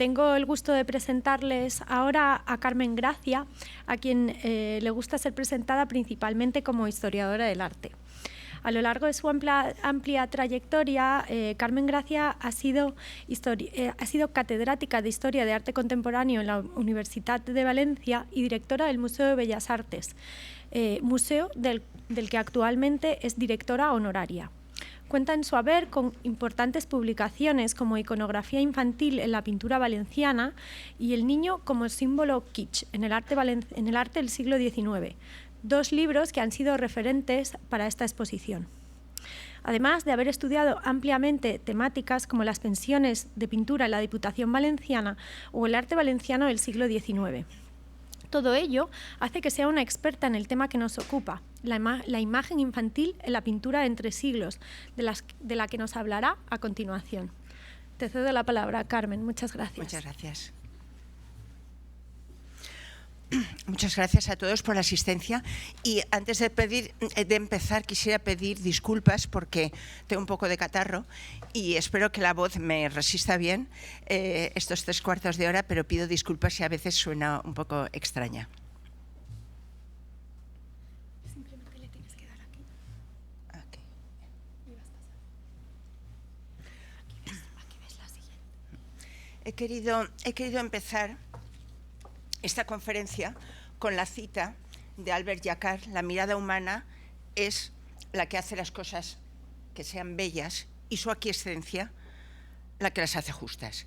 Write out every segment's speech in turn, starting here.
Tengo el gusto de presentarles ahora a Carmen Gracia, a quien le gusta ser presentada principalmente como historiadora del arte. A lo largo de su amplia trayectoria, Carmen Gracia ha sido catedrática de Historia de Arte Contemporáneo en la Universitat de Valencia y directora del Museo de Bellas Artes, museo del que actualmente es directora honoraria. Cuenta en su haber con importantes publicaciones como Iconografía infantil en la pintura valenciana y El niño como símbolo kitsch en el arte del siglo XIX, dos libros que han sido referentes para esta exposición. Además de haber estudiado ampliamente temáticas como las pensiones de pintura en la Diputación Valenciana o el arte valenciano del siglo XIX. Todo ello hace que sea una experta en el tema que nos ocupa, la imagen infantil en la pintura de entre siglos, de la que nos hablará a continuación. Te cedo la palabra, Carmen. Muchas gracias. Muchas gracias. Muchas gracias a todos por la asistencia y antes de empezar quisiera pedir disculpas porque tengo un poco de catarro y espero que la voz me resista bien estos 3/4 de hora, pero pido disculpas si a veces suena un poco extraña. Simplemente le tienes que dar aquí. Okay. Y vas a pasar. Aquí ves la He siguiente. querido empezar esta conferencia con la cita de Albert Jacquard: la mirada humana es la que hace las cosas que sean bellas y su aquiescencia la que las hace justas.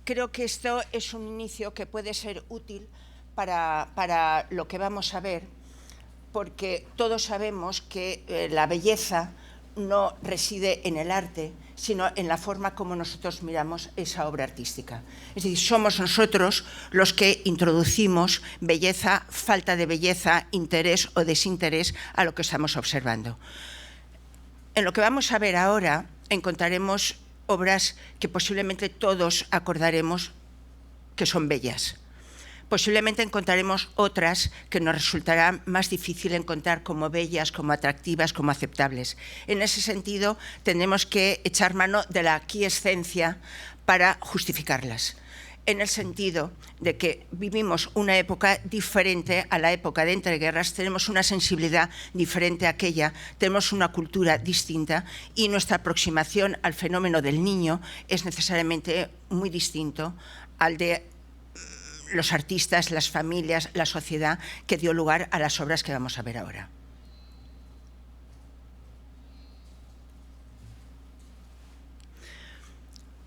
Creo que esto es un inicio que puede ser útil para lo que vamos a ver, porque todos sabemos que la belleza no reside en el arte, sino en la forma como nosotros miramos esa obra artística. Es decir, somos nosotros los que introducimos belleza, falta de belleza, interés o desinterés a lo que estamos observando. En lo que vamos a ver ahora encontraremos obras que posiblemente todos acordaremos que son bellas. Posiblemente encontraremos otras que nos resultará más difícil encontrar como bellas, como atractivas, como aceptables. En ese sentido, tendremos que echar mano de la aquiescencia para justificarlas, en el sentido de que vivimos una época diferente a la época de entreguerras, tenemos una sensibilidad diferente a aquella, tenemos una cultura distinta y nuestra aproximación al fenómeno del niño es necesariamente muy distinto al de los artistas, las familias, la sociedad que dio lugar a las obras que vamos a ver ahora.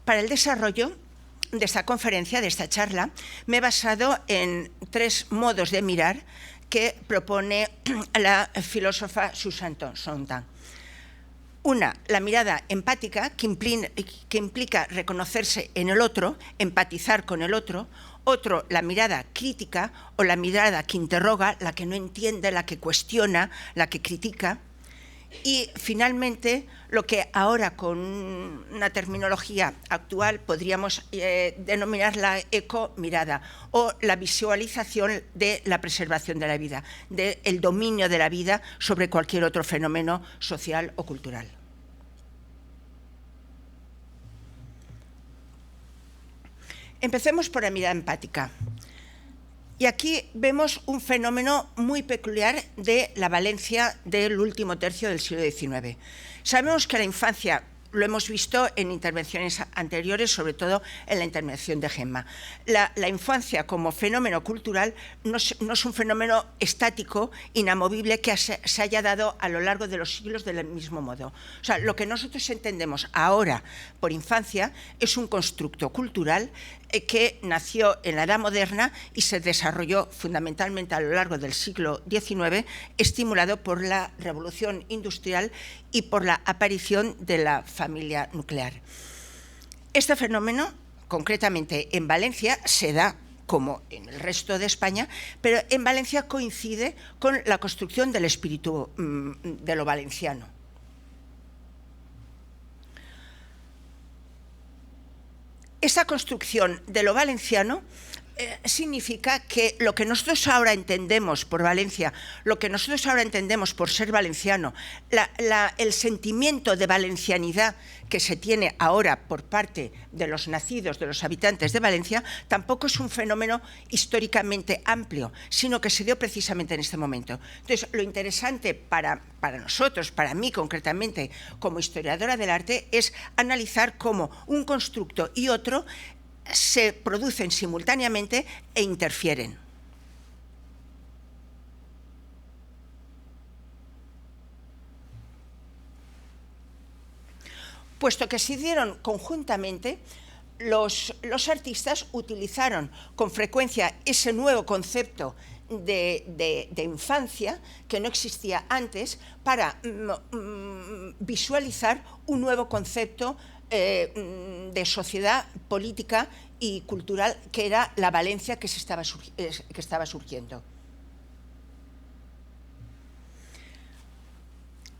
Para el desarrollo de esta conferencia, de esta charla, me he basado en 3 modos de mirar que propone la filósofa Susan Sontag. Una, la mirada empática, que implica reconocerse en el otro, empatizar con el otro. Otro, la mirada crítica o la mirada que interroga, la que no entiende, la que cuestiona, la que critica. Y finalmente, lo que ahora con una terminología actual podríamos denominar la ecomirada o la visualización de la preservación de la vida, del dominio de la vida sobre cualquier otro fenómeno social o cultural. Empecemos por la mirada empática. Y aquí vemos un fenómeno muy peculiar de la Valencia del último tercio del siglo XIX. Sabemos que la infancia, lo hemos visto en intervenciones anteriores, sobre todo en la intervención de Gemma. La infancia como fenómeno cultural no es un fenómeno estático, inamovible, que se haya dado a lo largo de los siglos del mismo modo. O sea, lo que nosotros entendemos ahora por infancia es un constructo cultural que nació en la Edad Moderna y se desarrolló fundamentalmente a lo largo del siglo XIX, estimulado por la Revolución Industrial y por la aparición de la familia nuclear. Este fenómeno, concretamente en Valencia, se da como en el resto de España, pero en Valencia coincide con la construcción del espíritu de lo valenciano. Esta construcción de lo valenciano significa que lo que nosotros ahora entendemos por Valencia, lo que nosotros ahora entendemos por ser valenciano, el sentimiento de valencianidad que se tiene ahora por parte de los nacidos, de los habitantes de Valencia, tampoco es un fenómeno históricamente amplio, sino que se dio precisamente en este momento. Entonces, lo interesante para nosotros, para mí concretamente, como historiadora del arte, es analizar cómo un constructo y otro se producen simultáneamente e interfieren. Puesto que se dieron conjuntamente, los artistas utilizaron con frecuencia ese nuevo concepto de infancia que no existía antes para visualizar un nuevo concepto de sociedad política y cultural que era la Valencia que estaba surgiendo.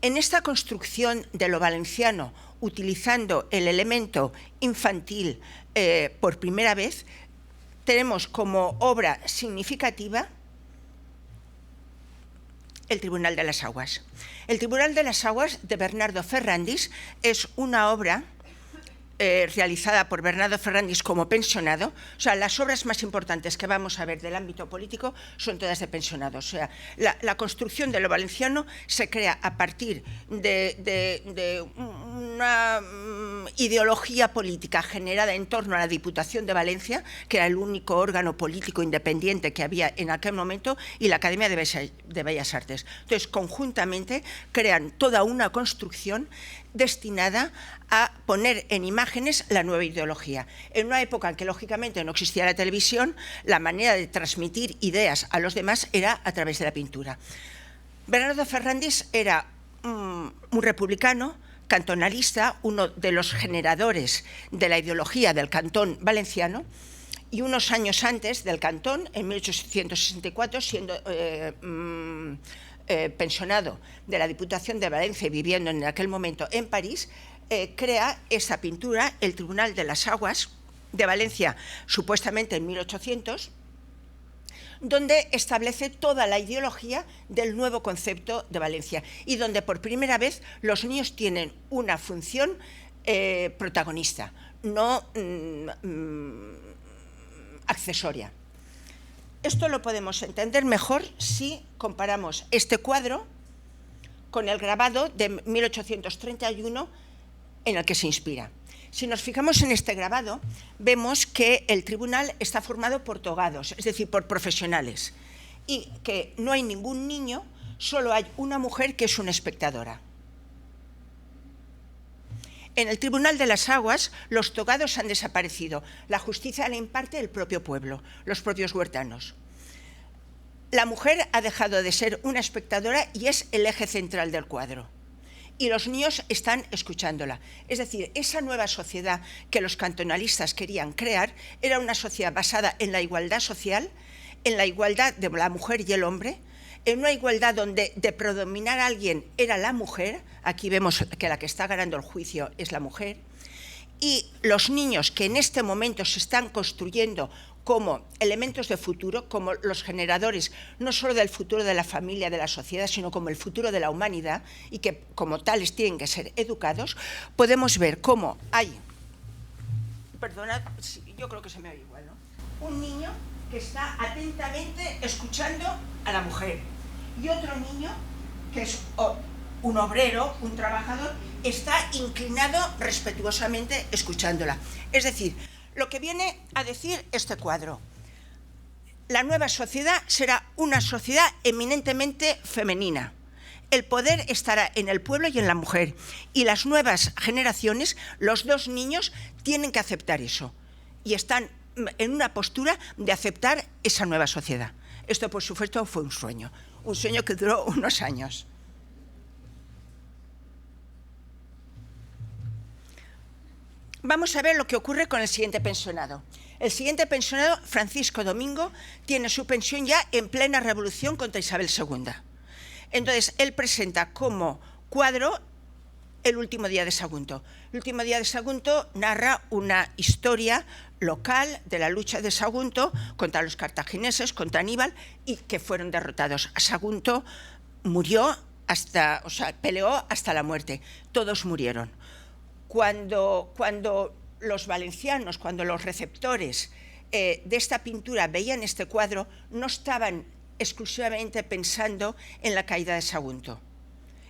En esta construcción de lo valenciano, utilizando el elemento infantil por primera vez, tenemos como obra significativa el Tribunal de las Aguas. El Tribunal de las Aguas de Bernardo Ferrandis es una obra realizada por Bernardo Ferrandis como pensionado. O sea, las obras más importantes que vamos a ver del ámbito político son todas de pensionados. O sea, la construcción de lo valenciano se crea a partir de una ideología política generada en torno a la Diputación de Valencia, que era el único órgano político independiente que había en aquel momento, y la Academia de Bellas Artes. Entonces, conjuntamente crean toda una construcción destinada a poner en imágenes la nueva ideología. En una época en que, lógicamente, no existía la televisión, la manera de transmitir ideas a los demás era a través de la pintura. Bernardo Ferrandis era un republicano, cantonalista, uno de los generadores de la ideología del cantón valenciano, y unos años antes del cantón, en 1864, siendo pensionado de la Diputación de Valencia y viviendo en aquel momento en París, crea esa pintura, el Tribunal de las Aguas de Valencia, supuestamente en 1800, donde establece toda la ideología del nuevo concepto de Valencia y donde por primera vez los niños tienen una función protagonista, no accesoria. Esto lo podemos entender mejor si comparamos este cuadro con el grabado de 1831 en el que se inspira. Si nos fijamos en este grabado, vemos que el tribunal está formado por togados, es decir, por profesionales, y que no hay ningún niño, solo hay una mujer que es una espectadora. En el Tribunal de las Aguas, los togados han desaparecido. La justicia la imparte el propio pueblo, los propios huertanos. La mujer ha dejado de ser una espectadora y es el eje central del cuadro. Y los niños están escuchándola. Es decir, esa nueva sociedad que los cantonalistas querían crear era una sociedad basada en la igualdad social, en la igualdad de la mujer y el hombre, en una igualdad donde de predominar a alguien era la mujer, aquí vemos que la que está ganando el juicio es la mujer, y los niños que en este momento se están construyendo como elementos de futuro, como los generadores no solo del futuro de la familia, de la sociedad, sino como el futuro de la humanidad, y que como tales tienen que ser educados, podemos ver cómo hay, perdonad, yo creo que se me oye igual, ¿no? Un niño que está atentamente escuchando a la mujer y otro niño que es un obrero, un trabajador, está inclinado respetuosamente escuchándola. Es decir, lo que viene a decir este cuadro, la nueva sociedad será una sociedad eminentemente femenina. El poder estará en el pueblo y en la mujer, y las nuevas generaciones, los dos niños, tienen que aceptar eso y están en una postura de aceptar esa nueva sociedad. Esto, por supuesto, fue un sueño que duró unos años. Vamos a ver lo que ocurre con el siguiente pensionado. El siguiente pensionado, Francisco Domingo, tiene su pensión ya en plena revolución contra Isabel II. Entonces, él presenta como cuadro El último día de Sagunto. El último día de Sagunto narra una historia local de la lucha de Sagunto contra los cartagineses, contra Aníbal, y que fueron derrotados. Sagunto murió peleó hasta la muerte. Todos murieron. Cuando los valencianos, cuando los receptores de esta pintura veían este cuadro, no estaban exclusivamente pensando en la caída de Sagunto.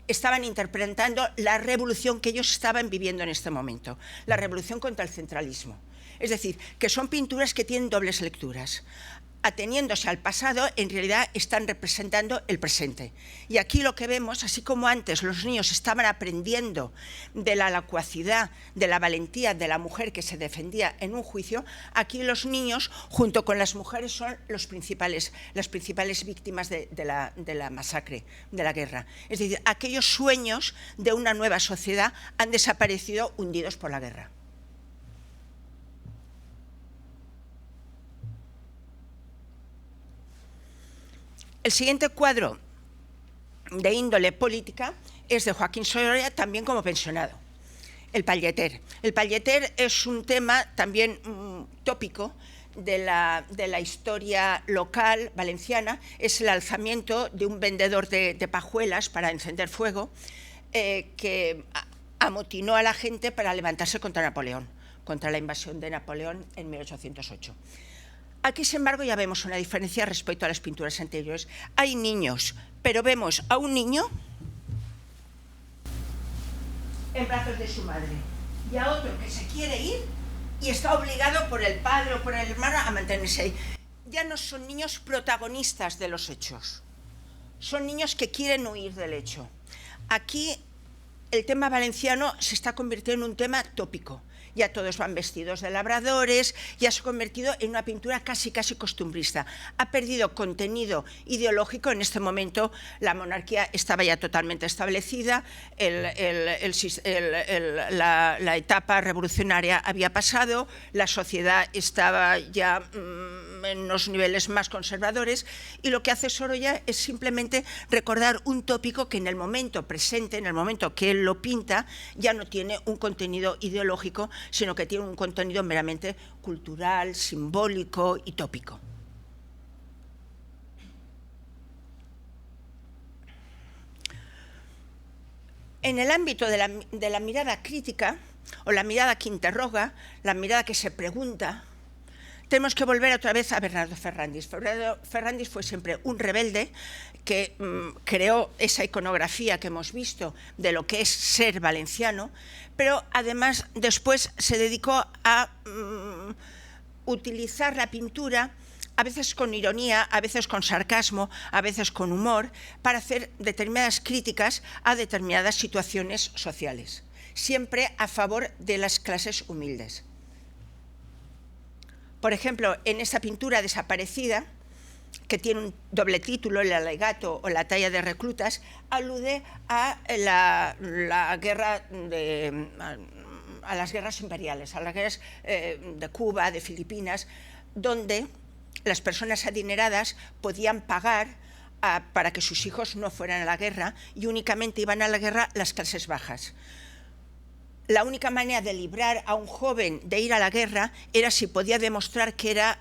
Estaban interpretando la revolución que ellos estaban viviendo en este momento, la revolución contra el centralismo. Es decir, que son pinturas que tienen dobles lecturas. Ateniéndose al pasado, en realidad están representando el presente. Y aquí lo que vemos, así como antes los niños estaban aprendiendo de la locuacidad, de la valentía de la mujer que se defendía en un juicio, aquí los niños, junto con las mujeres, son las principales víctimas de la masacre, de la guerra. Es decir, aquellos sueños de una nueva sociedad han desaparecido hundidos por la guerra. El siguiente cuadro de índole política es de Joaquín Sorolla, también como pensionado. El palleter. El palleter es un tema también tópico de la historia local valenciana. Es el alzamiento de un vendedor de pajuelas para encender fuego que amotinó a la gente para levantarse contra Napoleón, contra la invasión de Napoleón en 1808. Aquí, sin embargo, ya vemos una diferencia respecto a las pinturas anteriores. Hay niños, pero vemos a un niño en brazos de su madre y a otro que se quiere ir y está obligado por el padre o por el hermano a mantenerse ahí. Ya no son niños protagonistas de los hechos, son niños que quieren huir del hecho. Aquí el tema valenciano se está convirtiendo en un tema tópico. Ya todos van vestidos de labradores, ya se ha convertido en una pintura casi costumbrista. Ha perdido contenido ideológico. En este momento la monarquía estaba ya totalmente establecida, la etapa revolucionaria había pasado, la sociedad estaba ya en unos niveles más conservadores, y lo que hace Sorolla es simplemente recordar un tópico que en el momento presente, en el momento que él lo pinta, ya no tiene un contenido ideológico, sino que tiene un contenido meramente cultural, simbólico y tópico. En el ámbito de la mirada crítica, o la mirada que interroga, la mirada que se pregunta, tenemos que volver otra vez a Bernardo Ferrandis. Bernardo Ferrandis fue siempre un rebelde que creó esa iconografía que hemos visto de lo que es ser valenciano, pero además después se dedicó a utilizar la pintura, a veces con ironía, a veces con sarcasmo, a veces con humor, para hacer determinadas críticas a determinadas situaciones sociales, siempre a favor de las clases humildes. Por ejemplo, en esta pintura Desaparecida, que tiene un doble título, El alegato o La talla de reclutas, alude a la guerra a las guerras imperiales, a las guerras de Cuba, de Filipinas, donde las personas adineradas podían pagar para que sus hijos no fueran a la guerra, y únicamente iban a la guerra las clases bajas. La única manera de librar a un joven de ir a la guerra era si podía demostrar que era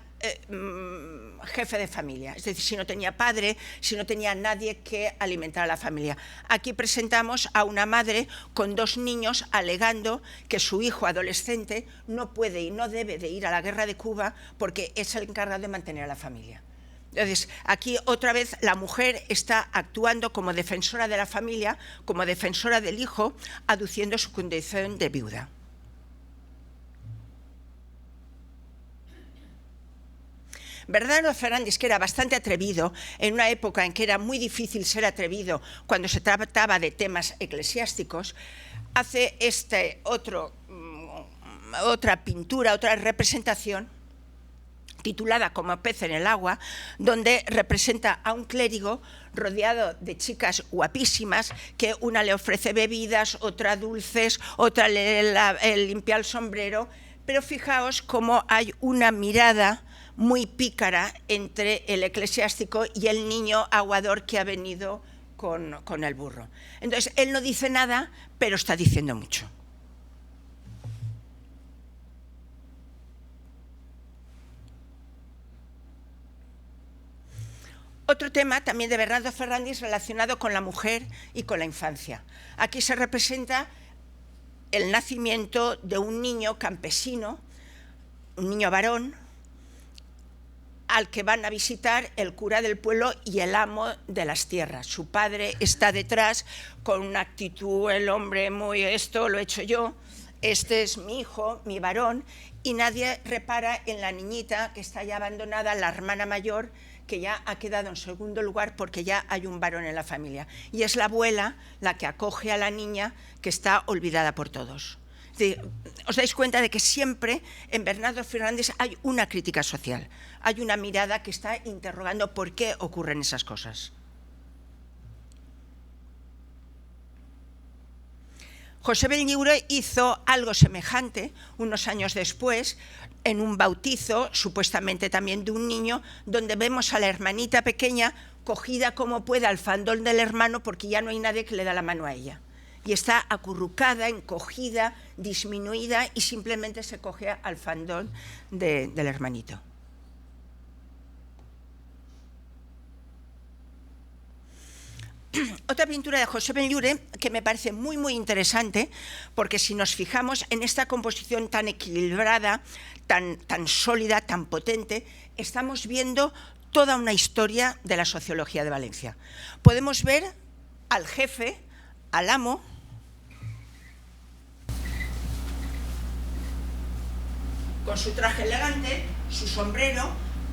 jefe de familia, es decir, si no tenía padre, si no tenía nadie que alimentar a la familia. Aquí presentamos a una madre con 2 niños alegando que su hijo adolescente no puede y no debe de ir a la guerra de Cuba porque es el encargado de mantener a la familia. Entonces, aquí otra vez la mujer está actuando como defensora de la familia, como defensora del hijo, aduciendo su condición de viuda. Bernardo Ferrandis, que era bastante atrevido, en una época en que era muy difícil ser atrevido cuando se trataba de temas eclesiásticos, hace otra pintura, otra representación, titulada Como pez en el agua, donde representa a un clérigo rodeado de chicas guapísimas, que una le ofrece bebidas, otra dulces, otra le limpia el sombrero, pero fijaos cómo hay una mirada muy pícara entre el eclesiástico y el niño aguador que ha venido con el burro. Entonces, él no dice nada, pero está diciendo mucho. Otro tema también de Bernardo Ferrandis relacionado con la mujer y con la infancia. Aquí se representa el nacimiento de un niño campesino, un niño varón, al que van a visitar el cura del pueblo y el amo de las tierras. Su padre está detrás con una actitud, el hombre muy esto lo he hecho yo, este es mi hijo, mi varón, y nadie repara en la niñita que está ya abandonada, la hermana mayor, que ya ha quedado en segundo lugar porque ya hay un varón en la familia. Y es la abuela la que acoge a la niña que está olvidada por todos. Os dais cuenta de que siempre en Bernardo Ferrandis hay una crítica social, hay una mirada que está interrogando por qué ocurren esas cosas. José Benlliure hizo algo semejante unos años después en un bautizo, supuestamente también de un niño, donde vemos a la hermanita pequeña cogida como puede al faldón del hermano porque ya no hay nadie que le da la mano a ella. Y está acurrucada, encogida, disminuida y simplemente se coge al faldón del hermanito. Otra pintura de José Benlliure que me parece muy interesante, porque si nos fijamos en esta composición tan equilibrada, tan sólida, tan potente, estamos viendo toda una historia de la sociología de Valencia. Podemos ver al jefe, al amo, con su traje elegante, su sombrero,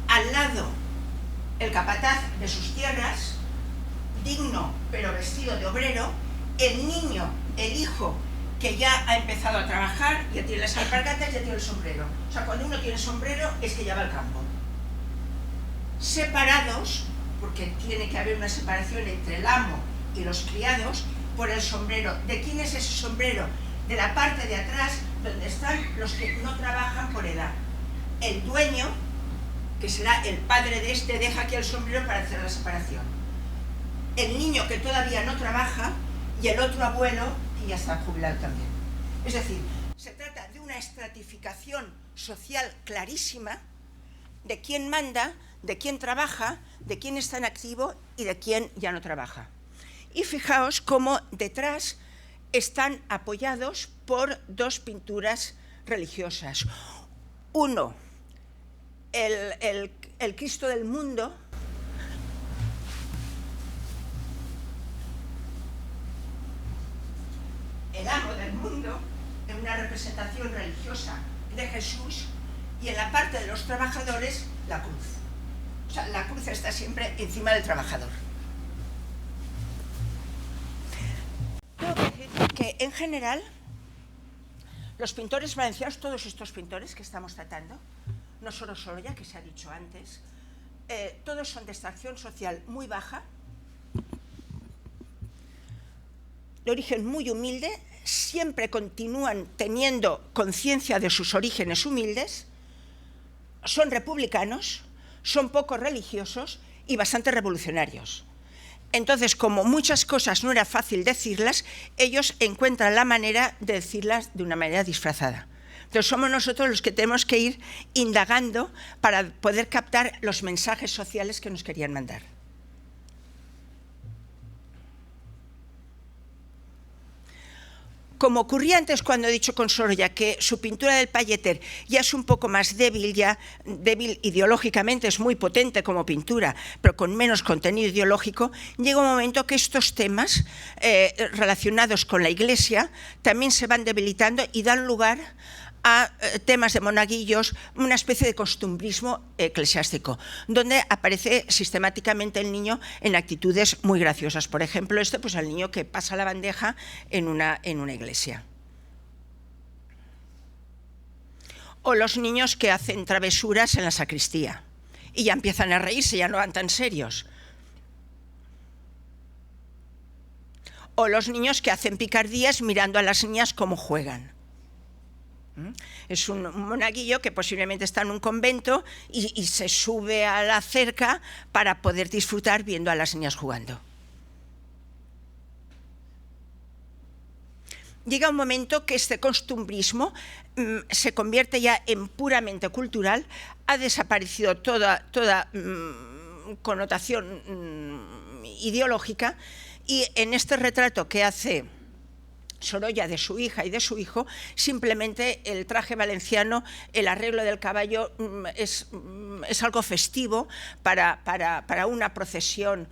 al lado el capataz de sus tierras, digno pero vestido de obrero, el niño, el hijo que ya ha empezado a trabajar, ya tiene las alpargatas, ya tiene el sombrero. O sea, cuando uno tiene sombrero es que ya va al campo. Separados, porque tiene que haber una separación entre el amo y los criados, por el sombrero. ¿De quién es ese sombrero? De la parte de atrás, donde están los que no trabajan por edad. El dueño, que será el padre de este, deja aquí el sombrero para hacer la separación. El niño que todavía no trabaja y el otro abuelo que ya está jubilado también. Es decir, se trata de una estratificación social clarísima de quién manda, de quién trabaja, de quién está en activo y de quién ya no trabaja. Y fijaos cómo detrás están apoyados por dos pinturas religiosas. Uno, el Cristo del mundo, el amo del mundo, en una representación religiosa de Jesús, y en la parte de los trabajadores, la cruz. O sea, la cruz está siempre encima del trabajador. Tengo que decir que, en general, los pintores valencianos, todos estos pintores que estamos tratando, no solo Sorolla, que se ha dicho antes, todos son de extracción social muy baja, de origen muy humilde, siempre continúan teniendo conciencia de sus orígenes humildes, son republicanos, son poco religiosos y bastante revolucionarios. Entonces, como muchas cosas no era fácil decirlas, ellos encuentran la manera de decirlas de una manera disfrazada. Entonces, somos nosotros los que tenemos que ir indagando para poder captar los mensajes sociales que nos querían mandar. Como ocurría antes cuando he dicho con Sorolla que su pintura del Palleter ya es un poco más débil, ya débil ideológicamente, es muy potente como pintura, pero con menos contenido ideológico, llega un momento que estos temas relacionados con la Iglesia también se van debilitando y dan lugar a temas de monaguillos, una especie de costumbrismo eclesiástico, donde aparece sistemáticamente el niño en actitudes muy graciosas. Por ejemplo, pues el niño que pasa la bandeja en una iglesia. O los niños que hacen travesuras en la sacristía y ya empiezan a reírse, ya no van tan serios. O los niños que hacen picardías mirando a las niñas cómo juegan. Es un monaguillo que posiblemente está en un convento y se sube a la cerca para poder disfrutar viendo a las niñas jugando. llega un momento que este costumbrismo se convierte ya en puramente cultural, ha desaparecido toda connotación ideológica, y en este retrato que hace Sorolla de su hija y de su hijo, simplemente el traje valenciano, el arreglo del caballo es algo festivo para una procesión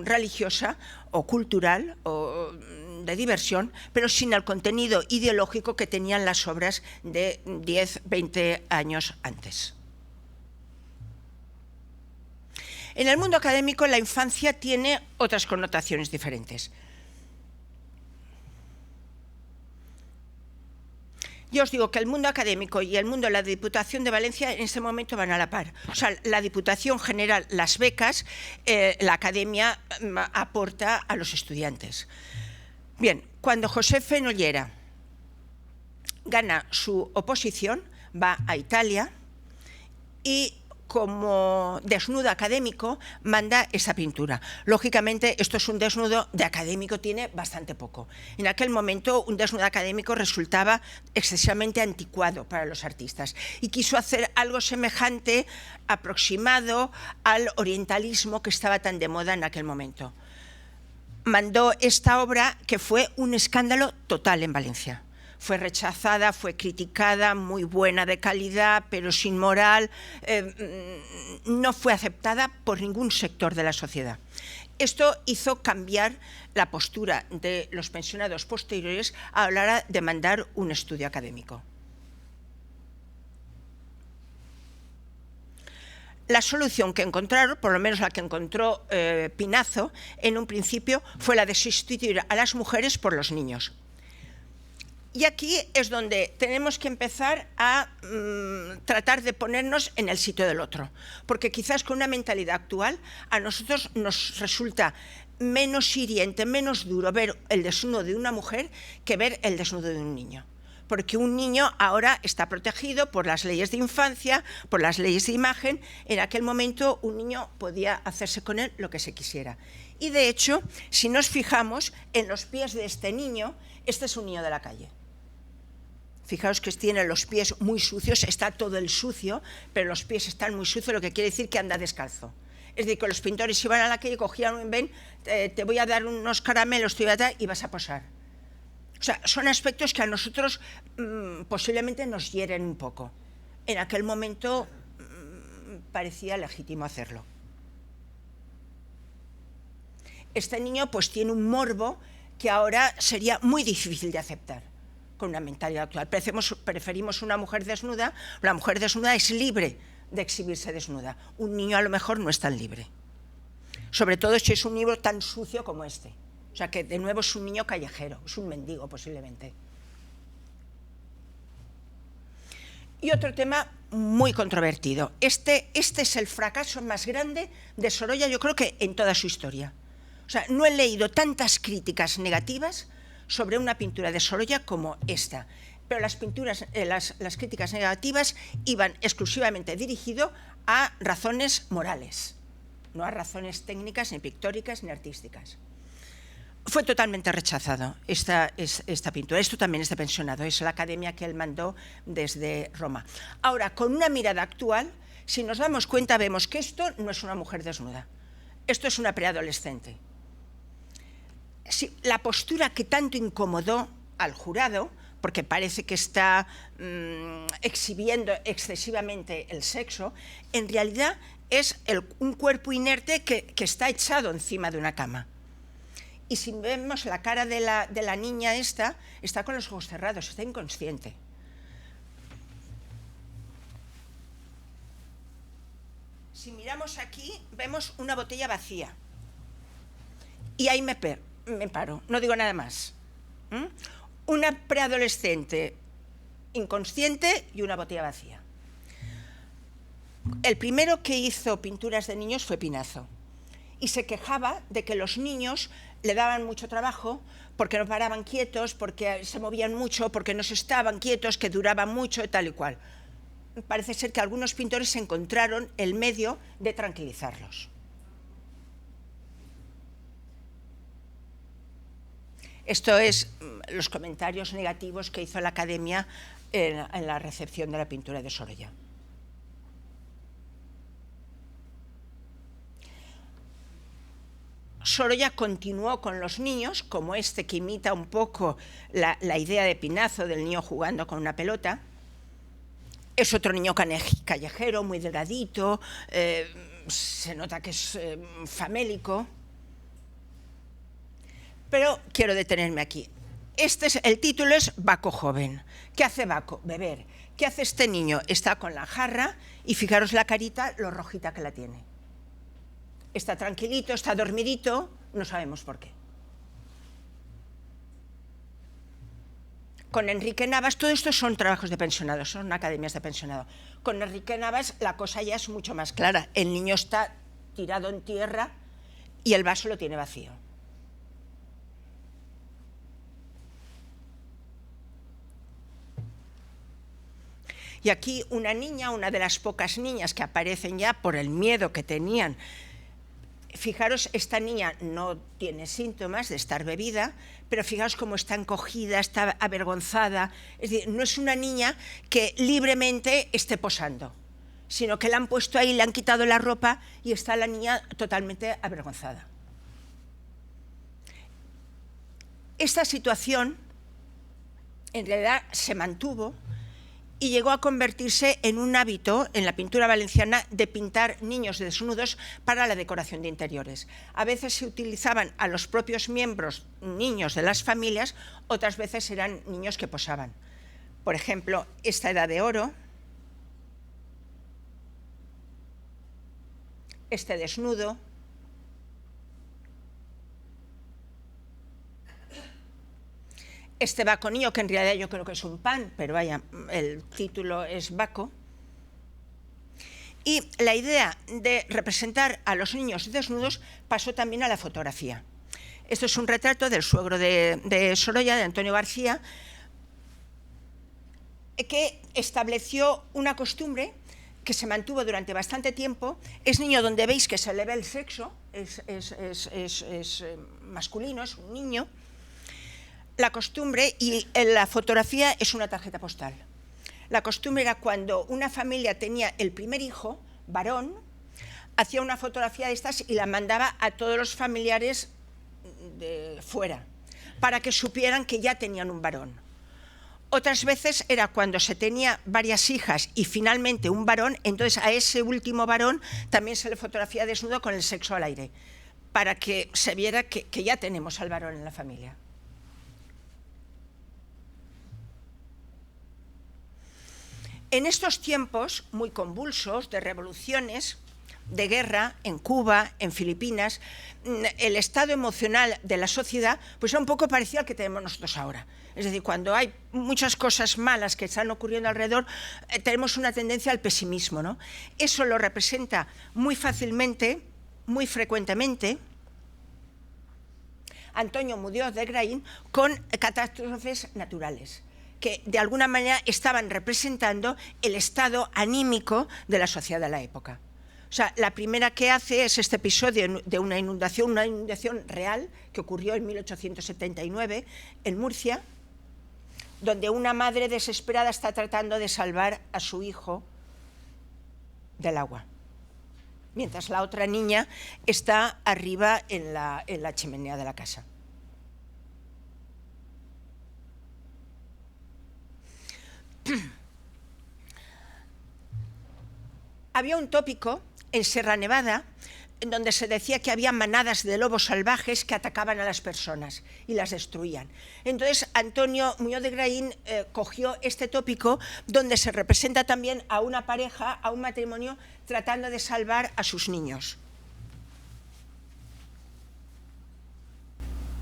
religiosa o cultural o de diversión, pero sin el contenido ideológico que tenían las obras de 10, 20 años antes. En el mundo académico la infancia tiene otras connotaciones diferentes. Yo os digo que el mundo académico y el mundo de la Diputación de Valencia en este momento van a la par. O sea, la Diputación genera las becas, la academia aporta a los estudiantes. Bien, cuando José Fenollera gana su oposición, va a Italia y como desnudo académico manda esa pintura. Lógicamente esto es un desnudo de académico, tiene bastante poco. En aquel momento un desnudo académico resultaba excesivamente anticuado para los artistas y quiso hacer algo semejante, aproximado al orientalismo que estaba tan de moda en aquel momento. Mandó esta obra que fue un escándalo total en Valencia. Fue rechazada, fue criticada, muy buena de calidad, pero sin moral, no fue aceptada por ningún sector de la sociedad. Esto hizo cambiar la postura de los pensionados posteriores a la hora de mandar un estudio académico. La solución que encontraron, por lo menos la que encontró Pinazo, en un principio, fue la de sustituir a las mujeres por los niños. Y aquí es donde tenemos que empezar a tratar de ponernos en el sitio del otro, porque quizás con una mentalidad actual a nosotros nos resulta menos hiriente, menos duro ver el desnudo de una mujer que ver el desnudo de un niño. Porque un niño ahora está protegido por las leyes de infancia, por las leyes de imagen. En aquel momento un niño podía hacerse con él lo que se quisiera. Y de hecho, si nos fijamos en los pies de este niño, este es un niño de la calle. Fijaos que tiene los pies muy sucios, está todo el sucio, pero los pies están muy sucios, lo que quiere decir que anda descalzo. Es decir, que los pintores iban a la calle, cogían, ven, te voy a dar unos caramelos, te voy a dar y vas a posar. O sea, son aspectos que a nosotros posiblemente nos hieren un poco. En aquel momento parecía legítimo hacerlo. Este niño pues tiene un morbo que ahora sería muy difícil de aceptar con una mentalidad actual. Preferimos una mujer desnuda. La mujer desnuda es libre de exhibirse desnuda. Un niño a lo mejor no es tan libre. Sobre todo si es un libro tan sucio como este. O sea que de nuevo es un niño callejero, es un mendigo posiblemente. Y otro tema muy controvertido. Este es el fracaso más grande de Sorolla, yo creo que en toda su historia. O sea, no he leído tantas críticas negativas sobre una pintura de Sorolla como esta. Pero las críticas negativas iban exclusivamente dirigidas a razones morales, no a razones técnicas, ni pictóricas, ni artísticas. Fue totalmente rechazado esta pintura. Esto también es de pensionado, es la academia que él mandó desde Roma. Ahora, con una mirada actual, si nos damos cuenta, vemos que esto no es una mujer desnuda. Esto es una preadolescente. La postura que tanto incomodó al jurado, porque parece que está exhibiendo excesivamente el sexo, en realidad es un cuerpo inerte que está echado encima de una cama. Y si vemos la cara de la niña esta, está con los ojos cerrados, está inconsciente. Si miramos aquí, vemos una botella vacía. Y ahí me paro, no digo nada más. Una preadolescente inconsciente y una botella vacía. El primero que hizo pinturas de niños fue Pinazo. Y se quejaba de que los niños le daban mucho trabajo porque no paraban quietos, porque se movían mucho, porque no se estaban quietos, que duraban mucho y tal y cual. Parece ser que algunos pintores encontraron el medio de tranquilizarlos. Esto es los comentarios negativos que hizo la Academia en la recepción de la pintura de Sorolla. Sorolla continuó con los niños, como este que imita un poco la idea de Pinazo del niño jugando con una pelota. Es otro niño callejero, muy delgadito, se nota que es famélico. Pero quiero detenerme aquí. El título es Baco joven. ¿Qué hace Baco? Beber. ¿Qué hace este niño? Está con la jarra y fijaros la carita, lo rojita que la tiene. Está tranquilito, está dormidito, no sabemos por qué. Con Enrique Navas, todo esto son trabajos de pensionados, son academias de pensionado. Con Enrique Navas la cosa ya es mucho más clara. El niño está tirado en tierra y el vaso lo tiene vacío. Y aquí una niña, una de las pocas niñas que aparecen ya por el miedo que tenían. Fijaros, esta niña no tiene síntomas de estar bebida, pero fijaos cómo está encogida, está avergonzada. Es decir, no es una niña que libremente esté posando, sino que la han puesto ahí, le han quitado la ropa y está la niña totalmente avergonzada. Esta situación en realidad se mantuvo y llegó a convertirse en un hábito en la pintura valenciana de pintar niños desnudos para la decoración de interiores. A veces se utilizaban a los propios miembros, niños de las familias, otras veces eran niños que posaban. Por ejemplo, esta Edad de Oro, este desnudo, este Baco niño, que en realidad yo creo que es un pan, pero vaya, el título es Baco. Y la idea de representar a los niños desnudos pasó también a la fotografía. Esto es un retrato del suegro de Sorolla, de Antonio García, que estableció una costumbre que se mantuvo durante bastante tiempo. Es niño donde veis que se le ve el sexo, es masculino, es un niño. La costumbre, y la fotografía es una tarjeta postal. La costumbre era cuando una familia tenía el primer hijo, varón, hacía una fotografía de estas y la mandaba a todos los familiares de fuera, para que supieran que ya tenían un varón. Otras veces era cuando se tenía varias hijas y finalmente un varón, entonces a ese último varón también se le fotografía desnudo con el sexo al aire, para que se viera que ya tenemos al varón en la familia. En estos tiempos muy convulsos de revoluciones, de guerra en Cuba, en Filipinas, el estado emocional de la sociedad pues era un poco parecido al que tenemos nosotros ahora. Es decir, cuando hay muchas cosas malas que están ocurriendo alrededor, tenemos una tendencia al pesimismo, ¿no? Eso lo representa muy fácilmente, muy frecuentemente, Antonio Muñoz de Graín con catástrofes naturales, que de alguna manera estaban representando el estado anímico de la sociedad de la época. O sea, la primera que hace es este episodio de una inundación real que ocurrió en 1879 en Murcia, donde una madre desesperada está tratando de salvar a su hijo del agua, mientras la otra niña está arriba en la chimenea de la casa. Había un tópico en Sierra Nevada en donde se decía que había manadas de lobos salvajes que atacaban a las personas y las destruían. Entonces Antonio Muñoz de Graín cogió este tópico donde se representa también a una pareja, a un matrimonio tratando de salvar a sus niños.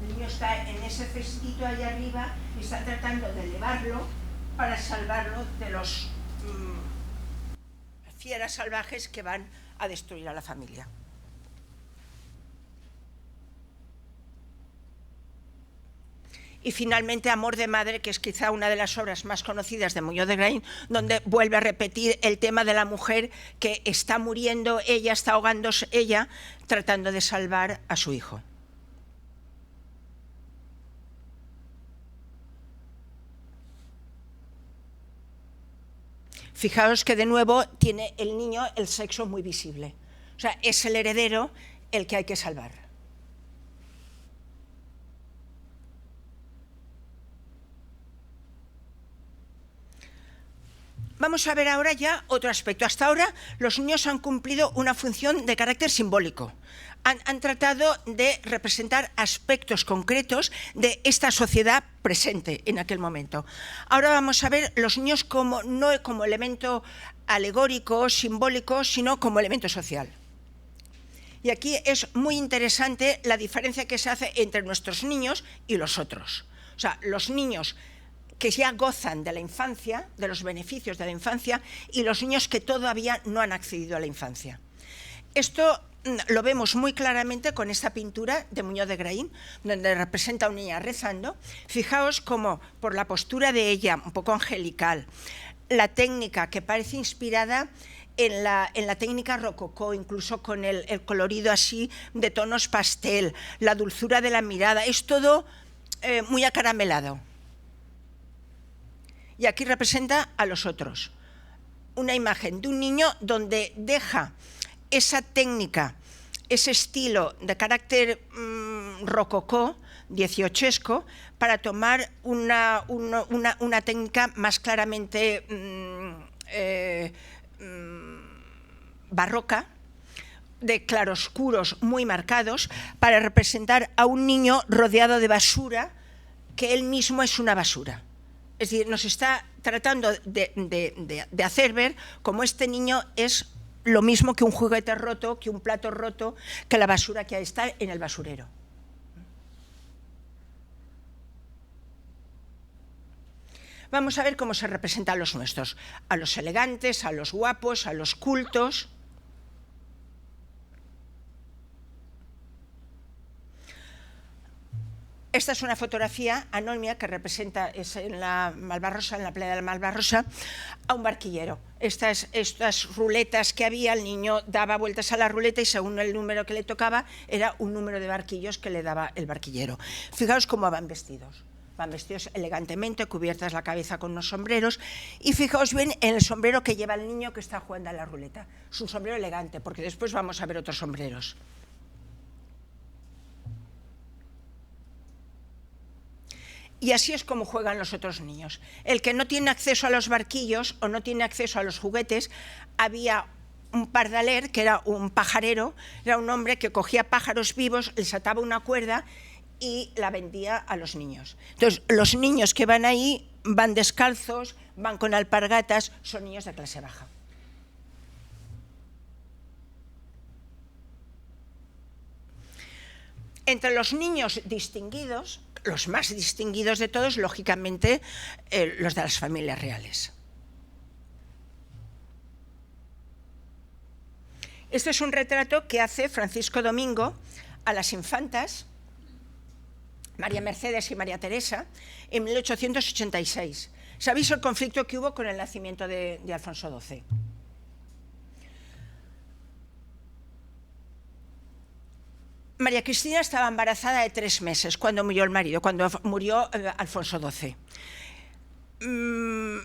El niño está en ese cestito ahí arriba y está tratando de elevarlo para salvarlo de los fieras salvajes que van a destruir a la familia. Y finalmente Amor de madre, que es quizá una de las obras más conocidas de Muñoz de Graín, donde vuelve a repetir el tema de la mujer que está muriendo ella, está ahogándose ella, tratando de salvar a su hijo. Fijaos que de nuevo tiene el niño el sexo muy visible. O sea, es el heredero el que hay que salvar. Vamos a ver ahora ya otro aspecto. Hasta ahora los niños han cumplido una función de carácter simbólico. Han tratado de representar aspectos concretos de esta sociedad presente en aquel momento. Ahora vamos a ver los niños no como elemento alegórico, simbólico, sino como elemento social. Y aquí es muy interesante la diferencia que se hace entre nuestros niños y los otros. O sea, los niños que ya gozan de la infancia, de los beneficios de la infancia, y los niños que todavía no han accedido a la infancia. Esto lo vemos muy claramente con esta pintura de Muñoz de Graín, donde representa a una niña rezando. Fijaos cómo, por la postura de ella, un poco angelical, la técnica que parece inspirada en la técnica rococó, incluso con el colorido así de tonos pastel, la dulzura de la mirada, es todo muy acaramelado. Y aquí representa a los otros. Una imagen de un niño donde deja esa técnica, ese estilo de carácter rococó, dieciochesco, para tomar una técnica más claramente barroca, de claroscuros muy marcados, para representar a un niño rodeado de basura, que él mismo es una basura. Es decir, nos está tratando de hacer ver cómo este niño es lo mismo que un juguete roto, que un plato roto, que la basura que está en el basurero. Vamos a ver cómo se representan a los nuestros, a los elegantes, a los guapos, a los cultos. Esta es una fotografía anónima que representa en la Malvarrosa, en la playa de la Malvarrosa, a un barquillero. Estas ruletas que había, el niño daba vueltas a la ruleta y según el número que le tocaba era un número de barquillos que le daba el barquillero. Fijaos cómo van vestidos. Van vestidos elegantemente, cubiertas la cabeza con unos sombreros, y fijaos bien en el sombrero que lleva el niño que está jugando a la ruleta. Es un sombrero elegante, porque después vamos a ver otros sombreros. Y así es como juegan los otros niños. El que no tiene acceso a los barquillos o no tiene acceso a los juguetes, había un pardaler, que era un pajarero, era un hombre que cogía pájaros vivos, les ataba una cuerda y la vendía a los niños. Entonces, los niños que van ahí van descalzos, van con alpargatas, son niños de clase baja. Entre los niños distinguidos, los más distinguidos de todos, lógicamente, los de las familias reales. Este es un retrato que hace Francisco Domingo a las infantas, María Mercedes y María Teresa, en 1886. ¿Sabéis el conflicto que hubo con el nacimiento de Alfonso XII? María Cristina estaba embarazada de 3 meses cuando murió el marido, cuando murió Alfonso XII.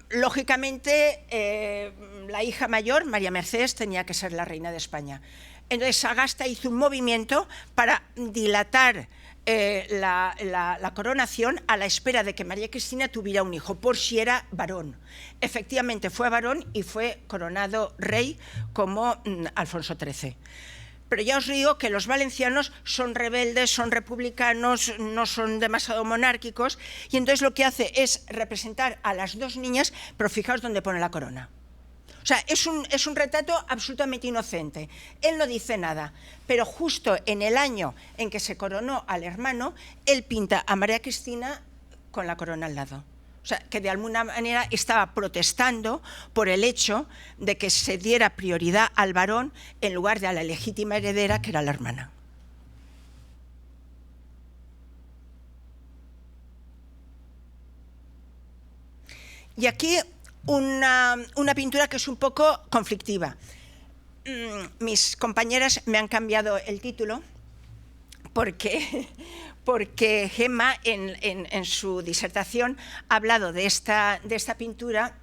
Lógicamente, la hija mayor, María Mercedes, tenía que ser la reina de España. Entonces, Sagasta hizo un movimiento para dilatar la coronación a la espera de que María Cristina tuviera un hijo, por si era varón. Efectivamente, fue varón y fue coronado rey como Alfonso XIII. Pero ya os digo que los valencianos son rebeldes, son republicanos, no son demasiado monárquicos, y entonces lo que hace es representar a las 2 niñas, pero fijaos dónde pone la corona. O sea, es un retrato absolutamente inocente. Él no dice nada, pero justo en el año en que se coronó al hermano, él pinta a María Cristina con la corona al lado. O sea, que de alguna manera estaba protestando por el hecho de que se diera prioridad al varón en lugar de a la legítima heredera, que era la hermana. Y aquí una pintura que es un poco conflictiva. Mis compañeras me han cambiado el título porque Gemma en su disertación ha hablado de esta pintura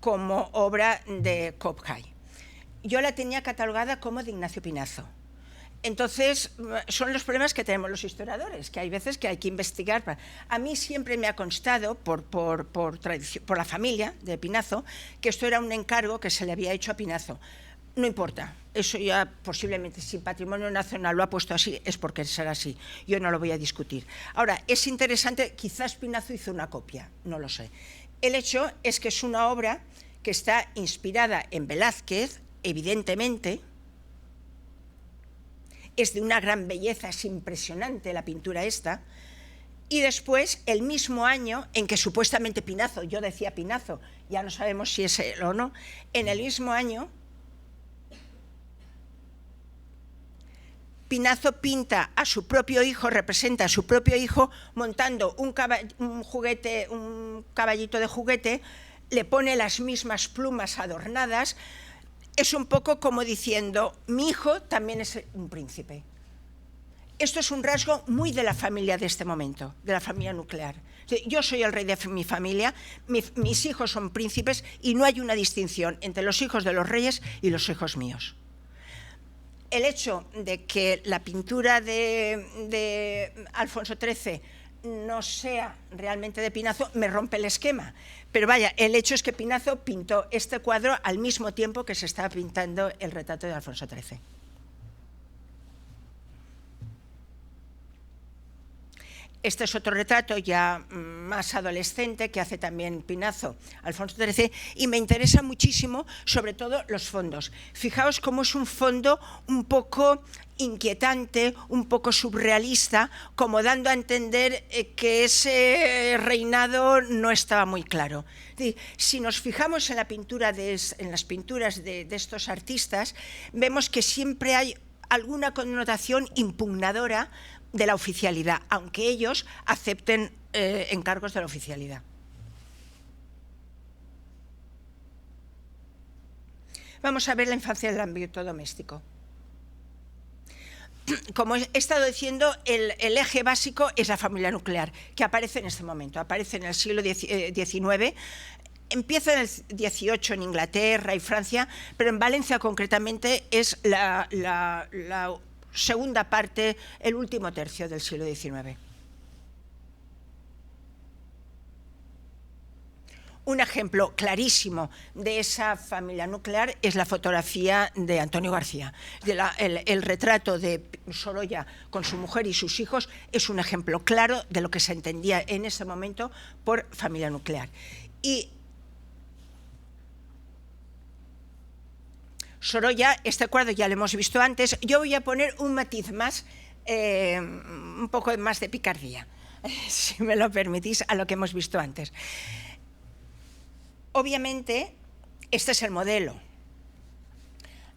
como obra de Cobhai. Yo la tenía catalogada como de Ignacio Pinazo. Entonces, son los problemas que tenemos los historiadores, que hay veces que hay que investigar. A mí siempre me ha constado, por la familia de Pinazo, que esto era un encargo que se le había hecho a Pinazo. No importa, eso ya posiblemente, si Patrimonio Nacional lo ha puesto así, es porque será así. Yo no lo voy a discutir. Ahora, es interesante, quizás Pinazo hizo una copia, no lo sé. El hecho es que es una obra que está inspirada en Velázquez, evidentemente. Es de una gran belleza, es impresionante la pintura esta. Y después, el mismo año en que supuestamente Pinazo, yo decía Pinazo, ya no sabemos si es él o no, en el mismo año Pinazo pinta a su propio hijo, representa a su propio hijo montando un caballito de juguete, le pone las mismas plumas adornadas. Es un poco como diciendo, mi hijo también es un príncipe. Esto es un rasgo muy de la familia de este momento, de la familia nuclear. Yo soy el rey de mi familia, mis hijos son príncipes y no hay una distinción entre los hijos de los reyes y los hijos míos. El hecho de que la pintura de Alfonso XIII no sea realmente de Pinazo me rompe el esquema. Pero vaya, el hecho es que Pinazo pintó este cuadro al mismo tiempo que se estaba pintando el retrato de Alfonso XIII. Este es otro retrato ya más adolescente que hace también Pinazo, Alfonso XIII, y me interesa muchísimo, sobre todo, los fondos. Fijaos cómo es un fondo un poco inquietante, un poco surrealista, como dando a entender que ese reinado no estaba muy claro. Si nos fijamos en las pinturas de estos artistas, vemos que siempre hay alguna connotación impugnadora de la oficialidad, aunque ellos acepten encargos de la oficialidad. Vamos a ver la infancia del ámbito doméstico. Como he estado diciendo, el eje básico es la familia nuclear, que aparece en este momento, aparece en el siglo XIX, empieza en el XVIII en Inglaterra y Francia, pero en Valencia concretamente es la segunda parte, el último tercio del siglo XIX. Un ejemplo clarísimo de esa familia nuclear es la fotografía de Antonio García. El retrato de Sorolla con su mujer y sus hijos es un ejemplo claro de lo que se entendía en ese momento por familia nuclear. Y Sorolla, este cuadro ya lo hemos visto antes, yo voy a poner un matiz más, un poco más de picardía, si me lo permitís, a lo que hemos visto antes. Obviamente, este es el modelo.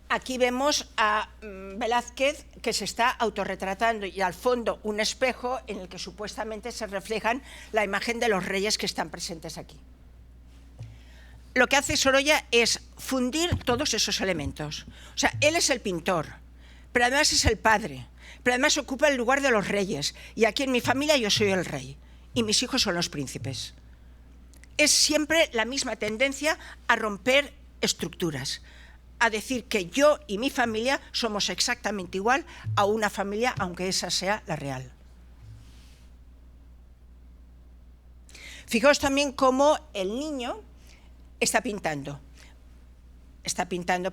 Aquí vemos a Velázquez que se está autorretratando y al fondo un espejo en el que supuestamente se reflejan la imagen de los reyes que están presentes aquí. Lo que hace Sorolla es fundir todos esos elementos. O sea, él es el pintor, pero además es el padre, pero además ocupa el lugar de los reyes. Y aquí en mi familia yo soy el rey y mis hijos son los príncipes. Es siempre la misma tendencia a romper estructuras, a decir que yo y mi familia somos exactamente igual a una familia, aunque esa sea la real. Fijaos también cómo el niño está pintando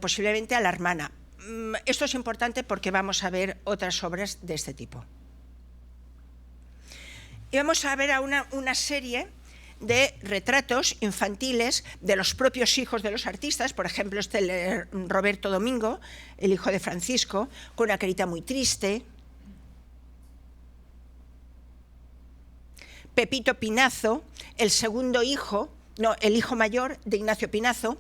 posiblemente a la hermana. Esto es importante porque vamos a ver otras obras de este tipo. Y vamos a ver a una serie de retratos infantiles de los propios hijos de los artistas, por ejemplo, Roberto Domingo, el hijo de Francisco, con una carita muy triste. Pepito Pinazo, el segundo hijo, no, el hijo mayor de Ignacio Pinazo,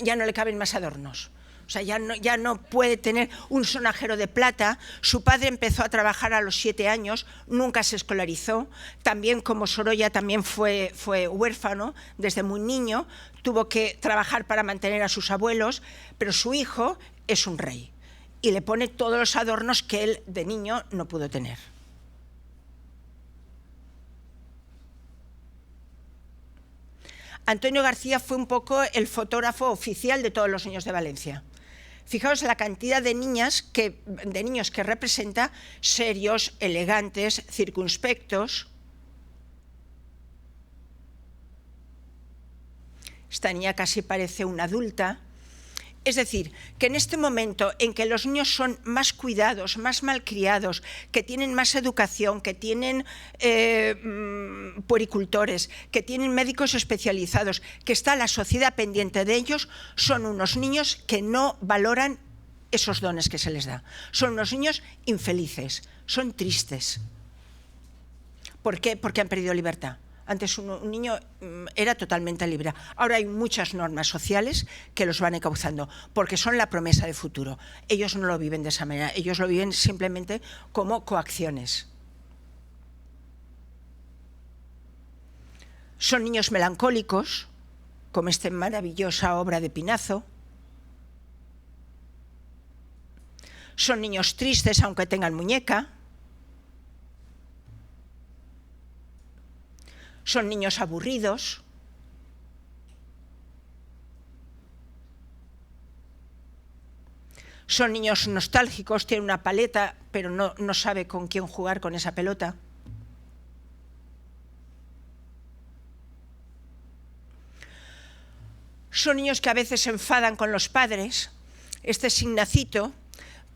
ya no le caben más adornos. O sea, ya no puede tener un sonajero de plata. Su padre empezó a trabajar a los 7 años, nunca se escolarizó. También, como Sorolla, también fue huérfano desde muy niño, tuvo que trabajar para mantener a sus abuelos, pero su hijo es un rey y le pone todos los adornos que él de niño no pudo tener. Antonio García fue un poco el fotógrafo oficial de todos los niños de Valencia. Fijaos la cantidad de niños que representa, serios, elegantes, circunspectos. Esta niña casi parece una adulta. Es decir, que en este momento en que los niños son más cuidados, más malcriados, que tienen más educación, que tienen puericultores, que tienen médicos especializados, que está la sociedad pendiente de ellos, son unos niños que no valoran esos dones que se les da. Son unos niños infelices, son tristes. ¿Por qué? Porque han perdido libertad. Antes un niño era totalmente libre. Ahora hay muchas normas sociales que los van encauzando, porque son la promesa de futuro. Ellos no lo viven de esa manera, ellos lo viven simplemente como coacciones. Son niños melancólicos, como esta maravillosa obra de Pinazo. Son niños tristes, aunque tengan muñeca. Son niños aburridos. Son niños nostálgicos, tienen una paleta, pero no sabe con quién jugar con esa pelota. Son niños que a veces se enfadan con los padres. Este es Ignacito.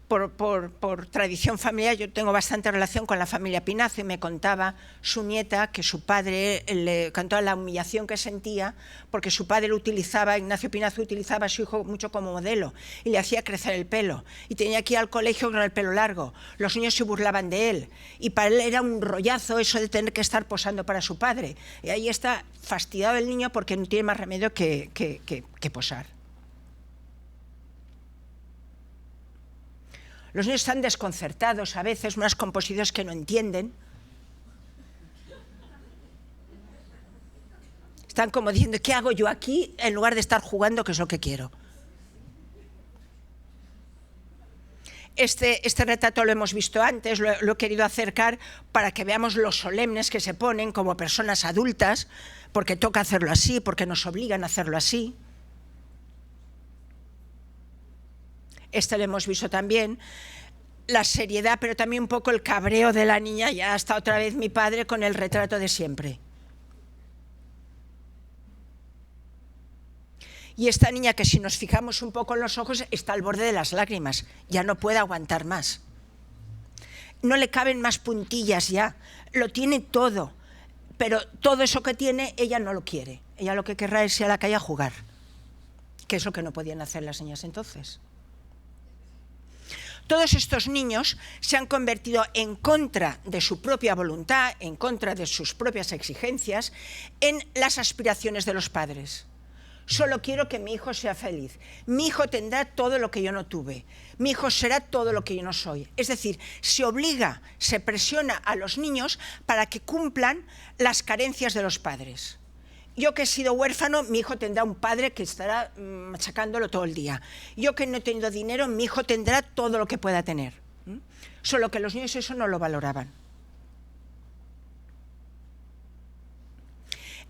Por tradición familiar, yo tengo bastante relación con la familia Pinazo y me contaba su nieta que su padre le contó la humillación que sentía porque su padre Ignacio Pinazo utilizaba a su hijo mucho como modelo y le hacía crecer el pelo y tenía que ir al colegio con el pelo largo. Los niños se burlaban de él y para él era un rollazo eso de tener que estar posando para su padre. Y ahí está fastidiado el niño porque no tiene más remedio que posar. Los niños están desconcertados a veces, más composidos que no entienden. Están como diciendo, ¿qué hago yo aquí en lugar de estar jugando, que es lo que quiero? Este retrato lo hemos visto antes, lo he querido acercar para que veamos lo solemnes que se ponen como personas adultas, porque toca hacerlo así, porque nos obligan a hacerlo así. Este lo hemos visto también, la seriedad, pero también un poco el cabreo de la niña, ya está otra vez mi padre con el retrato de siempre. Y esta niña que si nos fijamos un poco en los ojos está al borde de las lágrimas, ya no puede aguantar más. No le caben más puntillas ya, lo tiene todo, pero todo eso que tiene ella no lo quiere. Ella lo que querrá es ir a la calle a jugar, que es lo que no podían hacer las niñas entonces. Todos estos niños se han convertido en contra de su propia voluntad, en contra de sus propias exigencias, en las aspiraciones de los padres. Solo quiero que mi hijo sea feliz. Mi hijo tendrá todo lo que yo no tuve. Mi hijo será todo lo que yo no soy. Es decir, se obliga, se presiona a los niños para que cumplan las carencias de los padres. Yo que he sido huérfano, mi hijo tendrá un padre que estará machacándolo todo el día. Yo que no he tenido dinero, mi hijo tendrá todo lo que pueda tener. Solo que los niños eso no lo valoraban.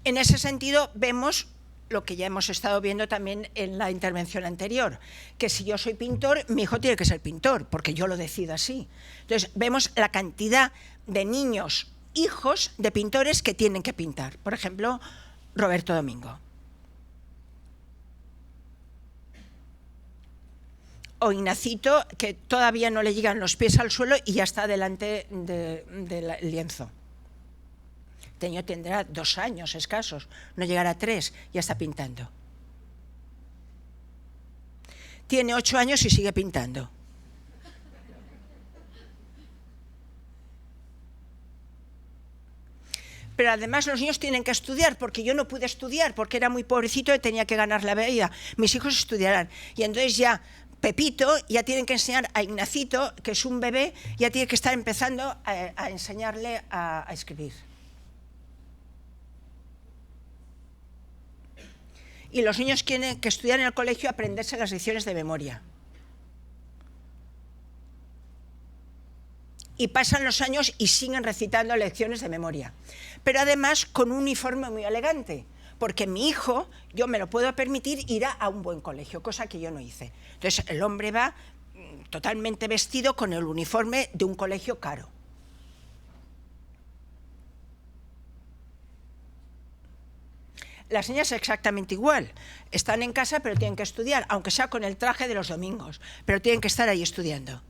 En ese sentido vemos lo que ya hemos estado viendo también en la intervención anterior, que si yo soy pintor, mi hijo tiene que ser pintor, porque yo lo decido así. Entonces vemos la cantidad de niños, hijos de pintores que tienen que pintar. Por ejemplo, Roberto Domingo. O Ignacito, que todavía no le llegan los pies al suelo y ya está delante del lienzo. Tendrá 2 años escasos, no llegará a 3, ya está pintando. Tiene 8 años y sigue pintando. Pero además los niños tienen que estudiar, porque yo no pude estudiar, porque era muy pobrecito y tenía que ganar la vida. Mis hijos estudiarán. Y entonces ya Pepito ya tienen que enseñar a Ignacito, que es un bebé, ya tiene que estar empezando a enseñarle a escribir. Y los niños tienen que estudiar en el colegio, aprenderse las lecciones de memoria. Y pasan los años y siguen recitando lecciones de memoria. Pero además con un uniforme muy elegante, porque mi hijo, yo me lo puedo permitir, irá a un buen colegio, cosa que yo no hice. Entonces el hombre va totalmente vestido con el uniforme de un colegio caro. Las niñas exactamente igual, están en casa pero tienen que estudiar, aunque sea con el traje de los domingos, pero tienen que estar ahí estudiando.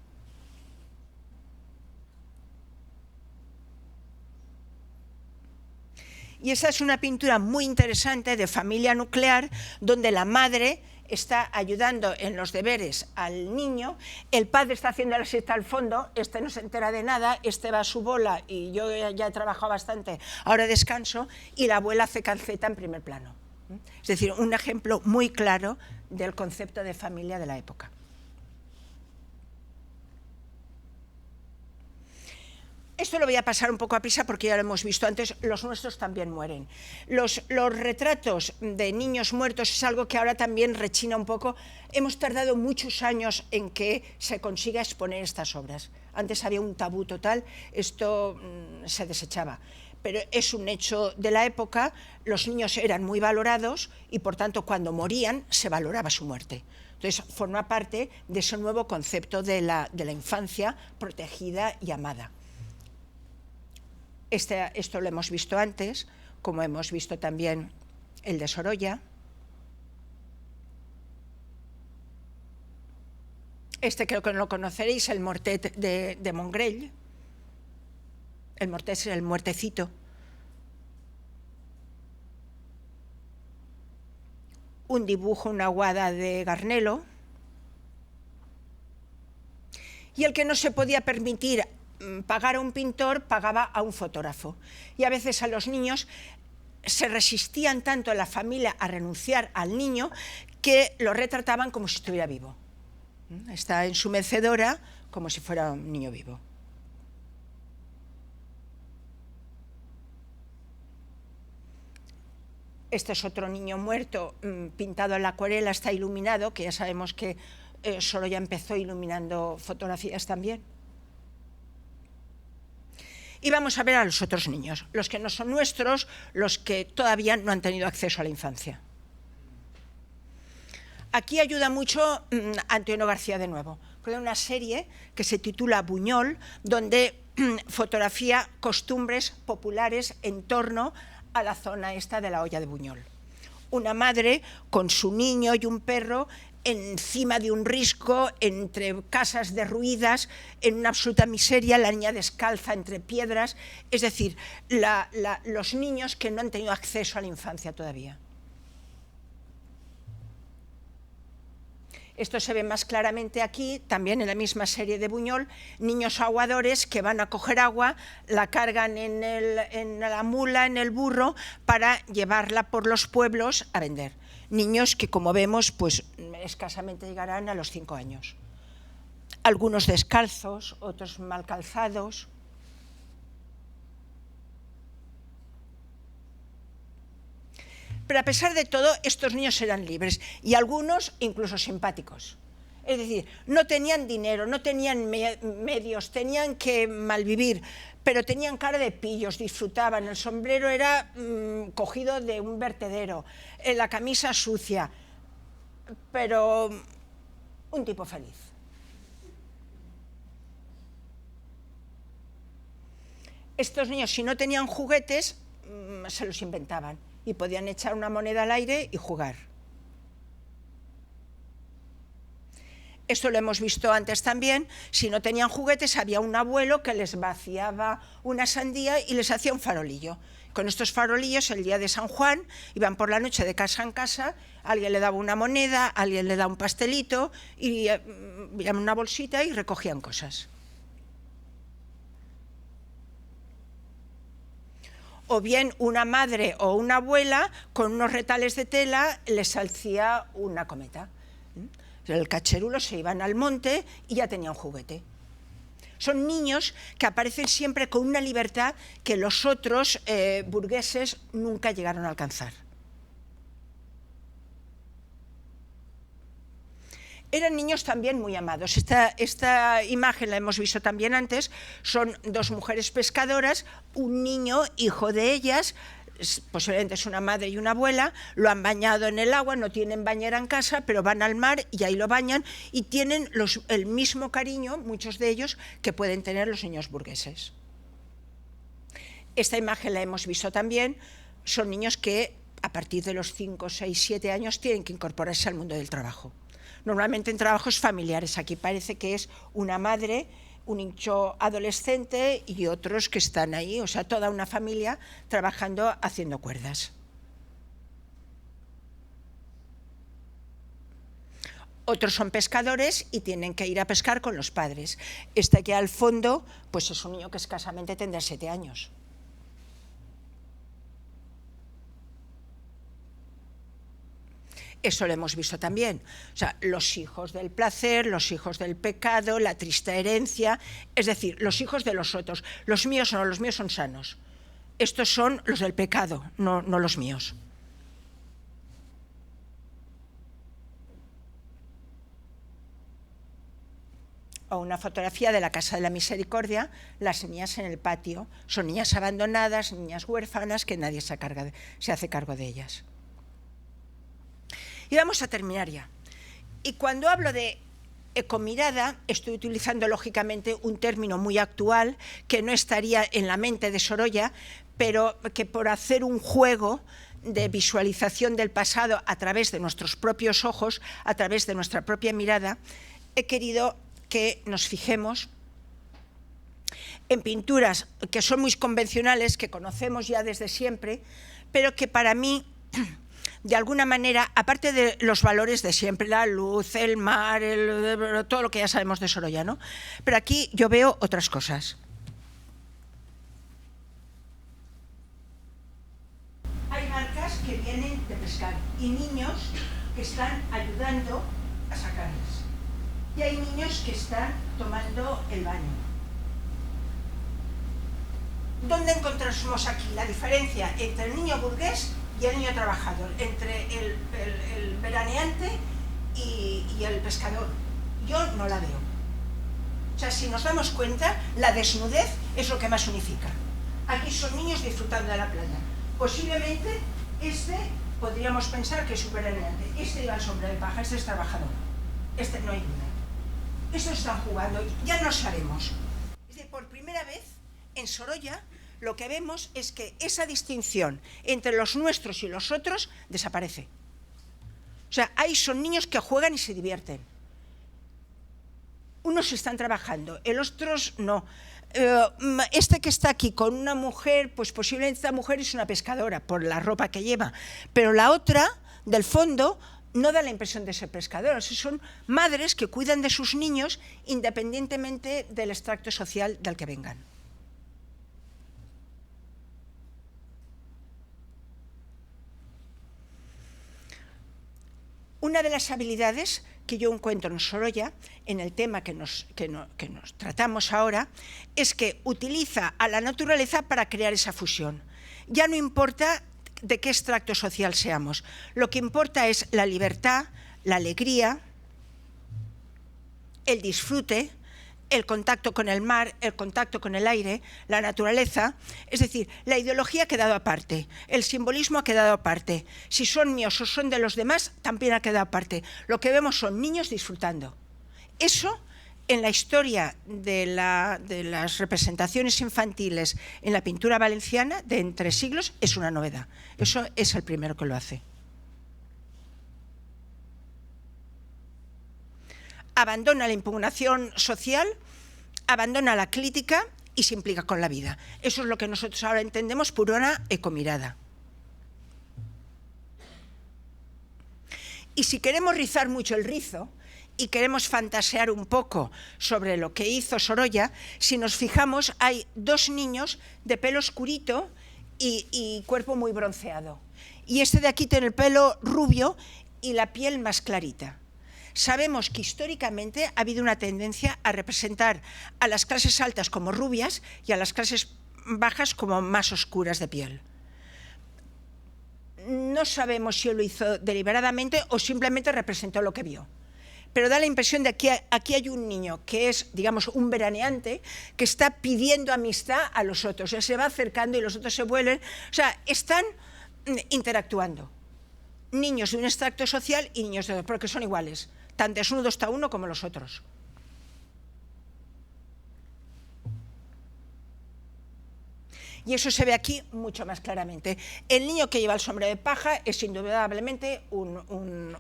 Y esa es una pintura muy interesante de familia nuclear, donde la madre está ayudando en los deberes al niño, el padre está haciendo la siesta al fondo, este no se entera de nada, este va a su bola y yo ya he trabajado bastante, ahora descanso, y la abuela hace calceta en primer plano. Es decir, un ejemplo muy claro del concepto de familia de la época. Esto lo voy a pasar un poco a prisa porque ya lo hemos visto antes, los nuestros también mueren. Los retratos de niños muertos es algo que ahora también rechina un poco. Hemos tardado muchos años en que se consiga exponer estas obras. Antes había un tabú total, esto se desechaba. Pero es un hecho de la época, los niños eran muy valorados y por tanto cuando morían se valoraba su muerte. Entonces forma parte de ese nuevo concepto de la infancia protegida y amada. Esto lo hemos visto antes, como hemos visto también el de Sorolla. Este creo que no lo conoceréis, el Mortet de Mongrell. El Mortet es el muertecito. Un dibujo, una aguada de Garnelo. Y el que no se podía permitir pagar a un pintor, pagaba a un fotógrafo. Y a veces a los niños se resistían tanto en la familia a renunciar al niño que lo retrataban como si estuviera vivo. Está en su mecedora como si fuera un niño vivo. Este es otro niño muerto, pintado en la acuarela, está iluminado, que ya sabemos que Sorolla empezó iluminando fotografías también. Y vamos a ver a los otros niños, los que no son nuestros, los que todavía no han tenido acceso a la infancia. Aquí ayuda mucho Antonio García de nuevo, con una serie que se titula Buñol, donde fotografía costumbres populares en torno a la zona esta de la olla de Buñol. Una madre con su niño y un perro encima de un risco, entre casas derruidas, en una absoluta miseria, la niña descalza entre piedras, es decir, los niños que no han tenido acceso a la infancia todavía. Esto se ve más claramente aquí, también en la misma serie de Buñol, niños aguadores que van a coger agua, la cargan en la mula, en el burro, para llevarla por los pueblos a vender. Niños que, como vemos, pues escasamente llegarán a los 5 años. Algunos descalzos, otros mal calzados. Pero a pesar de todo, estos niños eran libres y algunos incluso simpáticos. Es decir, no tenían dinero, no tenían medios, tenían que malvivir, pero tenían cara de pillos, disfrutaban. El sombrero era cogido de un vertedero, la camisa sucia, pero un tipo feliz. Estos niños, si no tenían juguetes, se los inventaban y podían echar una moneda al aire y jugar. Esto lo hemos visto antes también. Si no tenían juguetes, había un abuelo que les vaciaba una sandía y les hacía un farolillo. Con estos farolillos, el día de San Juan, iban por la noche de casa en casa, alguien le daba una moneda, alguien le daba un pastelito, y una bolsita y recogían cosas. O bien una madre o una abuela con unos retales de tela les hacía una cometa. El cacherulo se iban al monte y ya tenían juguete. Son niños que aparecen siempre con una libertad que los otros burgueses nunca llegaron a alcanzar. Eran niños también muy amados. Esta imagen la hemos visto también antes. Son dos mujeres pescadoras, un niño, hijo de ellas, posiblemente es una madre y una abuela, lo han bañado en el agua, no tienen bañera en casa, pero van al mar y ahí lo bañan y tienen el mismo cariño, muchos de ellos, que pueden tener los niños burgueses. Esta imagen la hemos visto también, son niños que a partir de los 5, 6, 7 años tienen que incorporarse al mundo del trabajo. Normalmente en trabajos familiares, aquí parece que es una madre, un niño adolescente y otros que están ahí, o sea, toda una familia trabajando haciendo cuerdas. Otros son pescadores y tienen que ir a pescar con los padres. Este aquí al fondo, pues es un niño que escasamente tendrá 7 años. Eso lo hemos visto también. O sea, los hijos del placer, los hijos del pecado, la triste herencia, es decir, los hijos de los otros. Los míos no, los míos son sanos. Estos son los del pecado, no los míos. O una fotografía de la Casa de la Misericordia, las niñas en el patio. Son niñas abandonadas, niñas huérfanas, que nadie se hace cargo de ellas. Y vamos a terminar ya. Y cuando hablo de ecomirada, estoy utilizando lógicamente un término muy actual que no estaría en la mente de Sorolla, pero que por hacer un juego de visualización del pasado a través de nuestros propios ojos, a través de nuestra propia mirada, he querido que nos fijemos en pinturas que son muy convencionales, que conocemos ya desde siempre, pero que para mí, de alguna manera, aparte de los valores de siempre, la luz, el mar, todo lo que ya sabemos de Sorolla, ¿no? Pero aquí yo veo otras cosas. Hay barcas que vienen de pescar y niños que están ayudando a sacarlas. Y hay niños que están tomando el baño. ¿Dónde encontramos aquí la diferencia entre el niño burgués y el niño trabajador, entre el veraneante y el pescador? Yo no la veo. O sea, si nos damos cuenta, la desnudez es lo que más unifica. Aquí son niños disfrutando de la playa. Posiblemente podríamos pensar que es un veraneante. Este lleva el sombrero de paja, este es trabajador. Este no hay duda. Estos están jugando, ya no sabemos. Es decir, por primera vez en Sorolla lo que vemos es que esa distinción entre los nuestros y los otros desaparece. O sea, ahí son niños que juegan y se divierten. Unos están trabajando, los otros no. Este que está aquí con una mujer, pues posiblemente esta mujer es una pescadora por la ropa que lleva, pero la otra, del fondo, no da la impresión de ser pescadoras. Son madres que cuidan de sus niños independientemente del extracto social del que vengan. Una de las habilidades que yo encuentro en Sorolla, en el tema que nos tratamos ahora, es que utiliza a la naturaleza para crear esa fusión. Ya no importa de qué extracto social seamos, lo que importa es la libertad, la alegría, el disfrute, el contacto con el mar, el contacto con el aire, la naturaleza. Es decir, la ideología ha quedado aparte, el simbolismo ha quedado aparte. Si son míos o son de los demás, también ha quedado aparte. Lo que vemos son niños disfrutando. Eso, en la historia de las representaciones infantiles en la pintura valenciana de entre siglos, es una novedad. Eso es el primero que lo hace. Abandona la impugnación social, abandona la crítica y se implica con la vida. Eso es lo que nosotros ahora entendemos por una ecomirada. Y si queremos rizar mucho el rizo y queremos fantasear un poco sobre lo que hizo Sorolla, si nos fijamos, hay dos niños de pelo oscurito y cuerpo muy bronceado. Y este de aquí tiene el pelo rubio y la piel más clarita. Sabemos que históricamente ha habido una tendencia a representar a las clases altas como rubias y a las clases bajas como más oscuras de piel. No sabemos si lo hizo deliberadamente o simplemente representó lo que vio. pero da la impresión de que aquí hay un niño que es, digamos, un veraneante que está pidiendo amistad a los otros. O sea, se va acercando y los otros se vuelven. O sea, están interactuando. Niños de un extracto social y niños de otro, porque son iguales. Tanto desnudo está uno como los otros. Y eso se ve aquí mucho más claramente. El niño que lleva el sombrero de paja es indudablemente un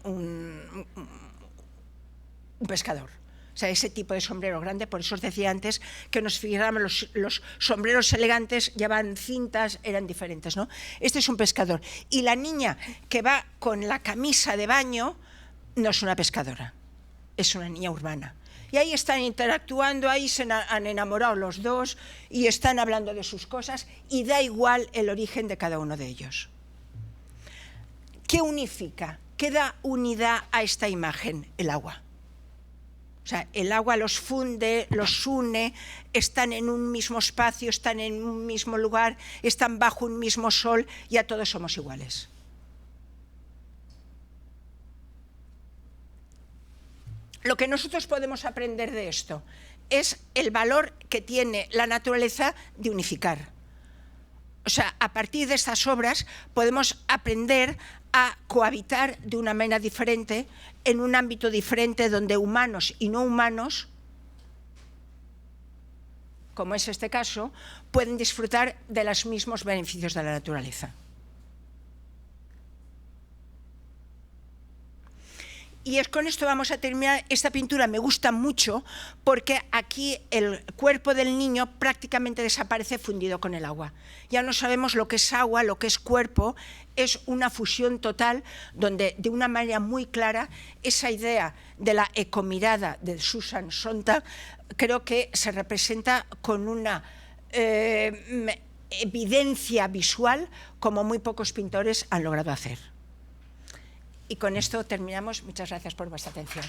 pescador. O sea, ese tipo de sombrero grande, por eso os decía antes que nos fijáramos, los sombreros elegantes llevaban cintas, eran diferentes, ¿no? Este es un pescador. Y la niña que va con la camisa de baño no es una pescadora, es una niña urbana. Y ahí están interactuando, ahí se han enamorado los dos y están hablando de sus cosas y da igual el origen de cada uno de ellos. ¿Qué unifica? ¿Qué da unidad a esta imagen? El agua. O sea, el agua los funde, los une, están en un mismo espacio, están en un mismo lugar, están bajo un mismo sol y a todos somos iguales. Lo que nosotros podemos aprender de esto es el valor que tiene la naturaleza de unificar. O sea, a partir de estas obras podemos aprender a cohabitar de una manera diferente, en un ámbito diferente donde humanos y no humanos, como es este caso, pueden disfrutar de los mismos beneficios de la naturaleza. Y con esto vamos a terminar. Esta pintura me gusta mucho porque aquí el cuerpo del niño prácticamente desaparece fundido con el agua. Ya no sabemos lo que es agua, lo que es cuerpo, es una fusión total donde de una manera muy clara esa idea de la ecomirada de Susan Sontag creo que se representa con una evidencia visual como muy pocos pintores han logrado hacer. Y con esto terminamos. Muchas gracias por vuestra atención.